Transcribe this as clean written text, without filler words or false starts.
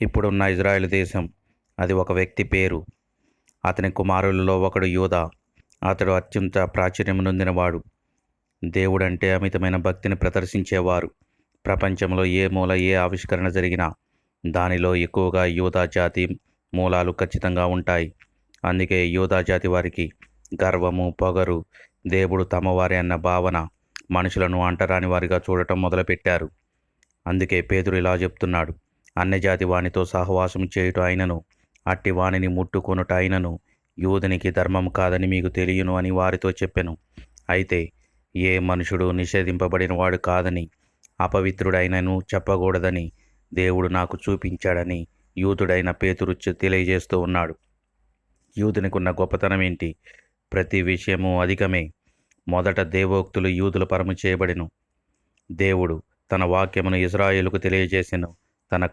ఇప్పుడున్న ఇజ్రాయెల్ దేశం. అది ఒక వ్యక్తి పేరు. అతని కుమారులలో ఒకడు యూదా. అతడు అత్యంత ప్రాచుర్యం నొందినవాడు. దేవుడంటే అమితమైన భక్తిని ప్రదర్శించేవారు. ప్రపంచంలో ఏ మూల ఏ ఆవిష్కరణ జరిగినా దానిలో ఎక్కువగా యూదా జాతి మూలాలు ఖచ్చితంగా ఉంటాయి. అందుకే యూదా జాతి వారికి గర్వము, పొగరు, దేవుడు తమవారే అన్న భావన, మనుషులను అంటరాని వారిగా చూడటం మొదలుపెట్టారు. అందుకే పేతురు ఇలా చెప్తున్నాడు: అన్యజాతి వానితో సహవాసం చేయుట అయినను, అట్టి వానిని ముట్టుకొనుట అయినను యూదునికి ధర్మం కాదని మీకు తెలియను అని వారితో చెప్పెను. అయితే ఏ మనుషుడు నిషేధింపబడిన వాడు కాదని, అపవిత్రుడైనను చెప్పకూడదని దేవుడు నాకు చూపించాడని యూదుడైన పేతురు తెలియజేస్తూ ఉన్నాడు. యూదునికున్న గొప్పతనం ఏంటి? ప్రతి విషయము అధికమే. మొదట దేవోక్తులు యూదుల పరము చేయబడెను. దేవుడు తన వాక్యమును ఇజ్రాయేలుకు తెలియజేసెను. తన